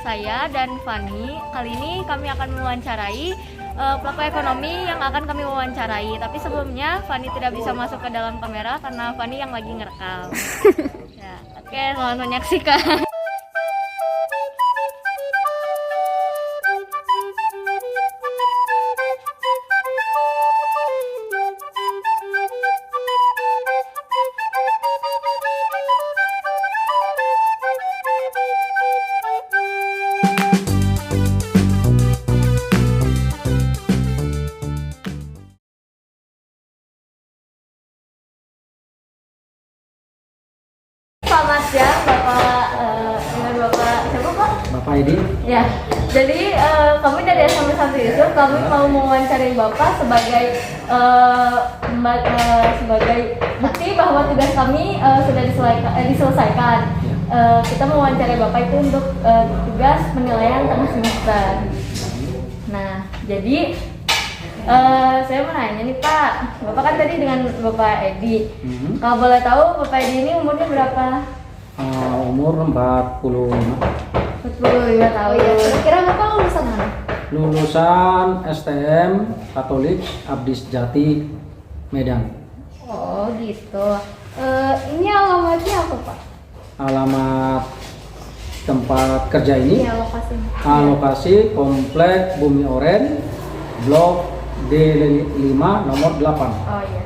saya dan Fani. Kali ini kami akan mewawancarai pelaku ekonomi yang akan kami wawancarai. Tapi sebelumnya Fani tidak bisa masuk ke dalam kamera karena Fani yang lagi ngerekam. Ya, oke, selamat menyaksikan. Selamat siang Bapak, dengan Bapak siapa Pak? Bapak Edi. Ya, jadi kami dari SMP Santri Yusuf, kami mau mewawancarai Bapak sebagai sebagai bukti bahwa tugas kami sudah diselesaikan. Kita mewawancarai Bapak itu untuk tugas penilaian tengah semester. Nah, jadi saya mau nanya nih Pak, Bapak kan tadi dengan Bapak Edi. Kalau boleh tahu Bapak Edi ini umurnya berapa? Umur 45. 45 tahun. Ya, kira-kira Bapak lulusan mana? Lulusan STM Katolik Abdi Sejati Medan. Oh gitu. Ini alamatnya apa Pak? Alamat tempat kerja ini? Ya, lokasinya. Lokasi Komplek Bumi Oren, Blok D5 nomor 8. Oh iya.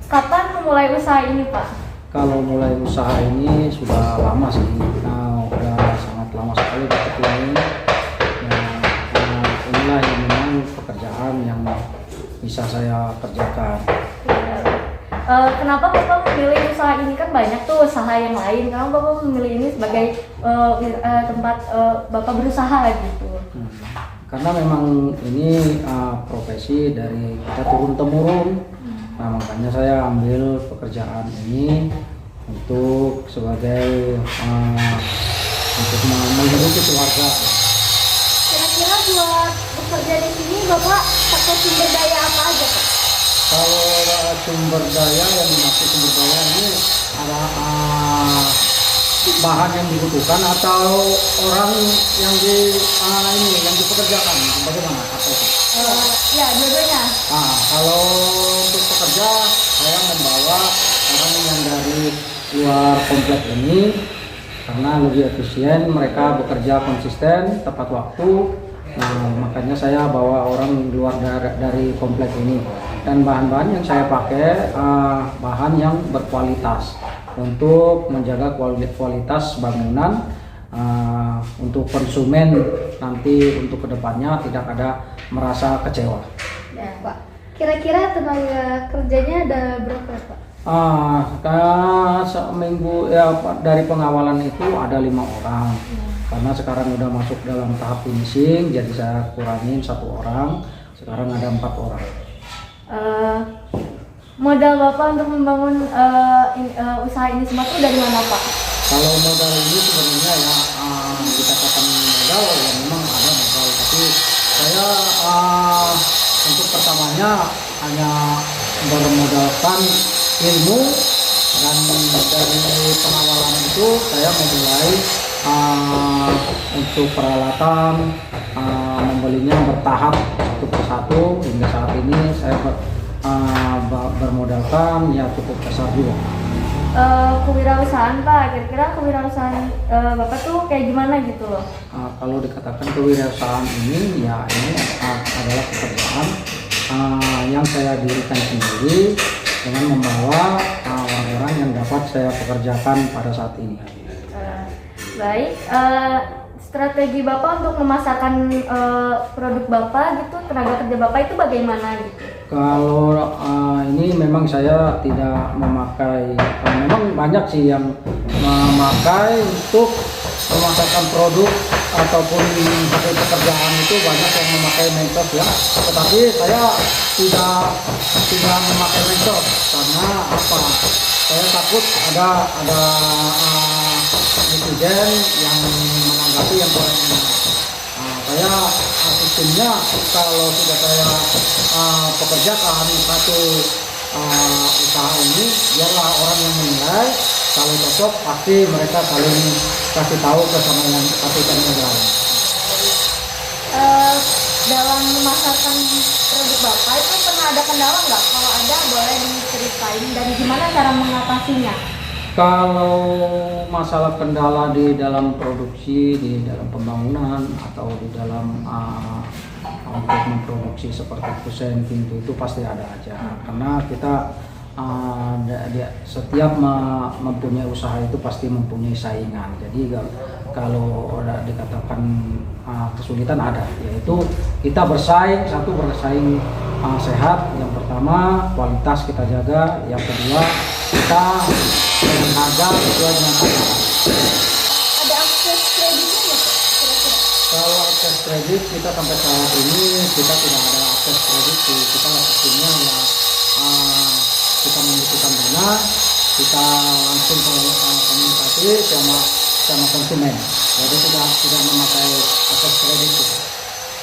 Kapan memulai usaha ini Pak? Kalau mulai usaha ini sudah lama sih, udah sangat lama sekali ini. Inilah yang memang pekerjaan yang bisa saya kerjakan. Kenapa Bapak memilih usaha ini? Kan banyak tuh usaha yang lain. Kenapa Bapak memilih ini sebagai tempat Bapak berusaha gitu? Karena memang ini profesi dari kita turun temurun. Nah, makanya saya ambil pekerjaan ini untuk sebagai untuk menghidupi keluarga. Kira-kira buat bekerja di sini Bapak pakai sumber daya apa aja Pak? Kalau sumber daya yang dimaksud sumber daya ini ada bahan yang dibutuhkan atau orang yang yang dipekerjakan, bagaimana atau itu? Ya, dua-duanya. Kalau untuk pekerja saya membawa orang yang dari luar komplek ini karena lebih efisien, mereka bekerja konsisten, tepat waktu. Makanya saya bawa orang luar dari komplek ini, dan bahan-bahan yang saya pakai bahan yang berkualitas untuk menjaga kualitas bangunan untuk konsumen nanti untuk kedepannya tidak ada merasa kecewa. Ya, Pak. Kira-kira tenaga kerjanya ada berapa Pak? Seminggu ya dari pengawalan itu ada 5 orang. Karena sekarang udah masuk dalam tahap finishing, jadi saya kurangin 1 orang. Sekarang ada 4 orang. Modal Bapak untuk membangun usaha ini semua itu dari mana Pak? Kalau modal ini sebenarnya ya dikatakan modal ya memang ada modal, tapi saya untuk pertamanya hanya bermodalkan ilmu, dan dari pengawalan itu saya memulai untuk peralatan membelinya bertahap satu persatu hingga saat ini saya bermodalkan ya cukup besar juga. Kewirausahaan Pak, kira-kira kewirausahaan Bapak tuh kayak gimana gitu loh? Kalau dikatakan kewirausahaan ini ya ini adalah pekerjaan yang saya dirikan sendiri dengan membawa orang-orang yang dapat saya pekerjakan pada saat ini. Baik, strategi Bapak untuk memasarkan produk Bapak gitu, tenaga kerja Bapak itu bagaimana gitu? Kalau ini memang saya tidak memakai, memang banyak sih yang memakai untuk memasarkan produk ataupun hasil pekerjaan itu banyak yang memakai mentor ya. Tetapi saya tidak memakai mentor karena apa? Saya takut ada netizen yang menanggapi yang kurang enak. Saya sistemnya kalau sudah saya pekerjakan satu usaha ini, biarlah orang yang menilai, kalau cocok pasti mereka saling kasih tahu ke sama yang lain. Dalam memasarkan produk Bapak itu pernah ada kendala nggak? Kalau ada boleh diceritain dan gimana cara mengatasinya? Kalau masalah kendala di dalam produksi, di dalam pembangunan atau di dalam untuk memproduksi seperti kusen, pintu itu pasti ada aja. Karena kita setiap mempunyai usaha itu pasti mempunyai saingan. Jadi kalau dikatakan kesulitan ada, yaitu kita bersaing, satu bersaing sehat. Yang pertama kualitas kita jaga, yang kedua kita dengan harga sesuai dengan pasaran. Ada akses kreditnya nggak Pak? Kira-kira? Kalau akses kredit kita sampai saat ini kita tidak ada akses kredit. Kita pastinya ya kita membutuhkan dana, kita langsung komunikasi sama konsumen. Jadi tidak memakai akses kredit kita.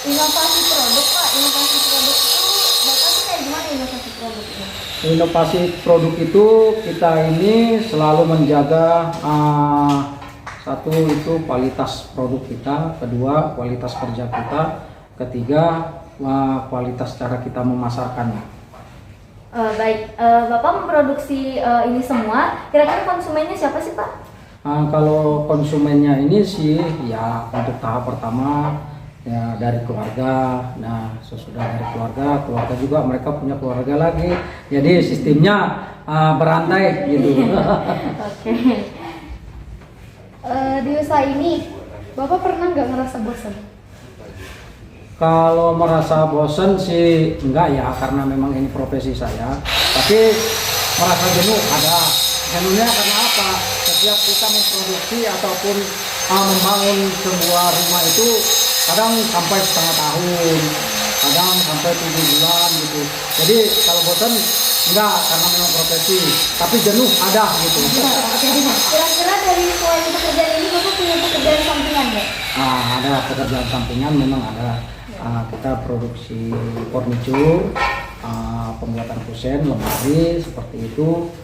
Inovasi produk Pak, inovasi produk itu Bapak tuh kayak gimana inovasi produknya? Inovasi produk itu kita ini selalu menjaga satu itu kualitas produk kita, kedua kualitas kerja kita, ketiga kualitas cara kita memasarkannya. Baik, Bapak memproduksi ini semua, kira-kira konsumennya siapa sih Pak? Kalau konsumennya ini sih ya untuk tahap pertama ya dari keluarga. Nah sesudah dari keluarga juga mereka punya keluarga lagi. Jadi sistemnya berantai gitu. Oke. Di usaha ini Bapak pernah nggak ngerasa bosan? Kalau merasa bosan sih enggak ya, karena memang ini profesi saya. Tapi merasa jenuh ada. Jenuhnya karena apa? Setiap kita memproduksi ataupun membangun sebuah rumah itu kadang sampai setengah tahun, kadang sampai 7 bulan gitu. Jadi kalau bosan enggak, karena memang profesi. Tapi jenuh ada gitu. Kira-kira dari selain pekerjaan ini Bapak punya pekerjaan sampingan nggak? Ada pekerjaan sampingan, memang ada. Kita produksi furniture, pembuatan kusen, lemari seperti itu,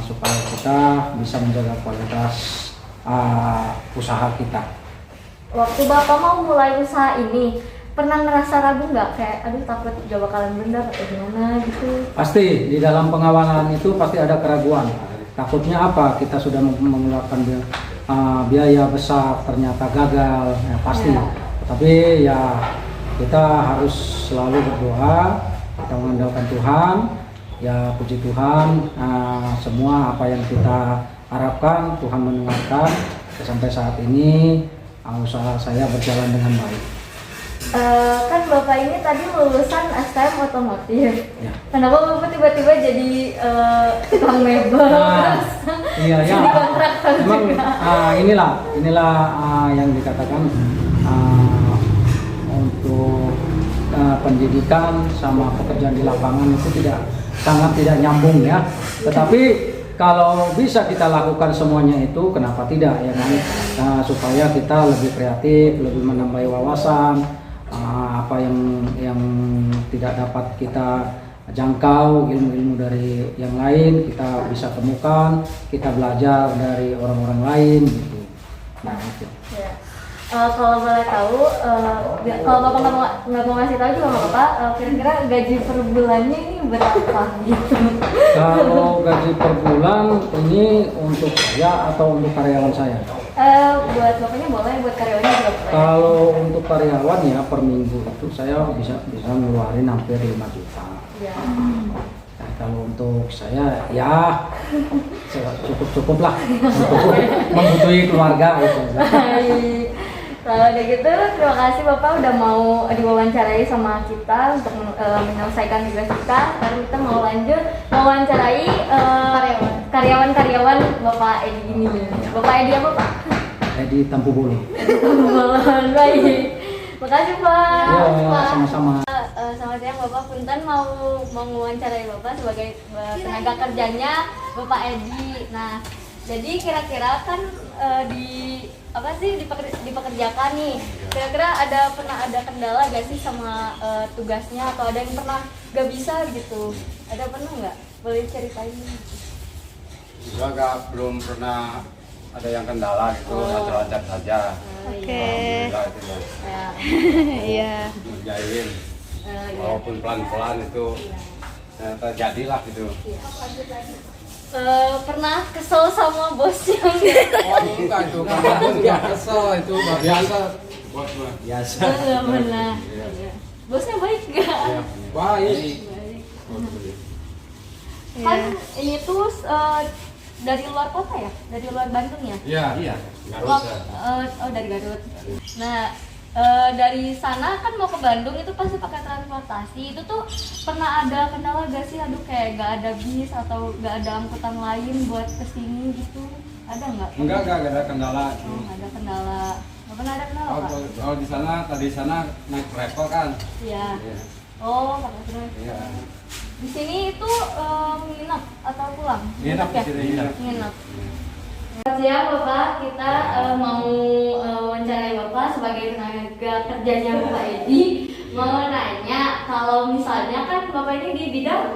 supaya kita bisa menjaga kualitas usaha kita. Waktu Bapak mau mulai usaha ini, pernah ngerasa ragu nggak? Kayak, aduh takut gak bakalan bener atau gimana gitu? Pasti, di dalam pengawalan itu pasti ada keraguan. Takutnya apa? Kita sudah mengeluarkan biaya besar, ternyata gagal, ya pasti. Ya. Tapi ya kita harus selalu berdoa, kita mengandalkan Tuhan. Ya puji Tuhan, semua apa yang kita harapkan Tuhan mendengarkan. Sampai saat ini usaha saya berjalan dengan baik. Kan Bapak ini tadi lulusan STM otomotif. Ya. Kenapa Bapak tiba-tiba jadi tukang mebel? Iya ya. Jadi kontraktor Memang juga. inilah yang dikatakan untuk pendidikan sama pekerjaan di lapangan itu sangat tidak nyambung ya. Tetapi kalau bisa kita lakukan semuanya itu, kenapa tidak ya kan? Supaya kita lebih kreatif, lebih menambah wawasan, apa yang tidak dapat kita jangkau, ilmu-ilmu dari yang lain kita bisa temukan, kita belajar dari orang-orang lain gitu. Nah itu. Ya. Kalau boleh tahu, kalau Bapak nggak mau ngasih tahu juga nggak apa-apa, kira-kira gaji per bulannya ini berapa gitu? Kalau gaji per bulan ini untuk saya atau untuk karyawan saya? Buat Bapaknya boleh, buat karyawannya juga boleh. Kalau untuk karyawan ya per minggu itu saya bisa ngeluarin hampir 5 juta. Ya. Nah, kalau untuk saya ya cukup lah untuk membutuhi keluarga itu. Baik. Kalau udah gitu, terima kasih Bapak udah mau diwawancarai sama kita untuk menyelesaikan tugas kita. Sekarang kita mau lanjut mewawancarai karyawan-karyawan Bapak Edi ini. Bapak Edi apa Pak? Edi Tampu Bulu. Baik. Makasih Pak. Ya, sama-sama. Selamat siang Bapak, punten mau mewawancarai Bapak sebagai tenaga kerjanya Bapak Edi. Nah, jadi kira-kira kan dipekerjakan nih. Kira-kira pernah ada kendala gak sih sama tugasnya, atau ada yang pernah gak bisa gitu? Pernah nggak? Boleh ceritain? Juga belum pernah ada yang kendala gitu, lancar-lancar saja. Oke. Alhamdulillah itu ya. Ya. Iya. Ngerjain, Ya. walaupun pelan-pelan itu ternyata jadilah gitu. Pernah kesel sama bosnya Oh enggak itu, karena bos nggak kesel itu biasa. Bos mah Biasa. nggak pernah. Bosnya baik nggak? ya, baik. Kan ini tuh dari luar kota ya, dari luar Bandung ya. Iya. Oh dari Garut. Nah dari sana kan mau ke Bandung itu pasti pakai transportasi. Itu tuh pernah ada kendala gak sih? Aduh kayak gak ada bis atau gak ada angkutan lain buat kesini gitu? Ada nggak? Enggak ada kendala. Oh, nggak ada kendala. Nggak pernah ada kendala Pak? Oh di sana naik travel kan? Iya. Iya. Oh pakai truk. Iya. Di sini itu nginep atau pulang? Nginep di ya? sini, nginep. Nginep. Selamat siang Bapak, kita mau wawancarai Bapak sebagai tenaga kerjanya Bapak Edi. Mau nanya, kalau misalnya kan Bapak ini di bidang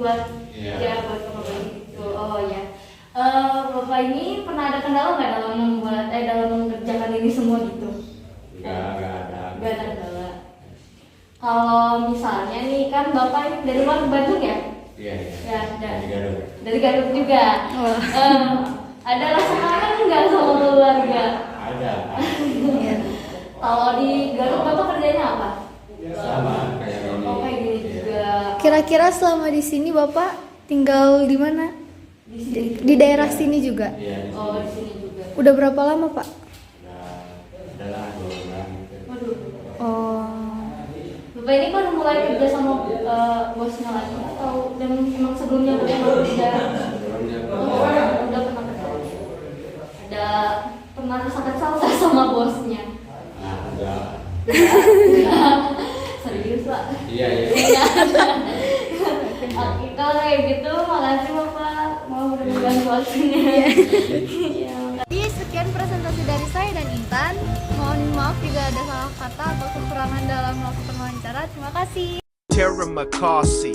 buat ya buat Bapak ini gitu. Oh ya. Bapak ini pernah ada kendala nggak dalam mengerjakan ini semua gitu? Enggak ada. Nggak ada kendala. Kalau misalnya nih kan Bapak ini dari luar Bandung ya? Iya. Ya, dari Garut juga. Ada rasa kangen nggak sama keluarga? Ada. Kalau di Garut Bapak kerjanya apa? Sama kayak ini. Oh kayak gini juga. Kira-kira selama di sini Bapak tinggal di mana? Di sini. Di daerah sini juga. Iya. Oh di sini juga. Udah berapa lama Pak? Adalah 2 bulan. Waduh. Oh. Bapak ini baru mulai kerja sama bosnya lagi atau emang sebelumnya udah pernah kerja? Oh, udah pernah kerja. Ada pernah rasa kesal nggak sama bosnya? Serius Pak? Iya. Oke, kalau kayak gitu, makasih Bapak mau bergabung waktunya. Iya. Jadi sekian presentasi dari saya dan Intan. Mohon maaf jika ada salah kata atau kekurangan dalam melakukan wawancara. Terima kasih. Tara McCarthy.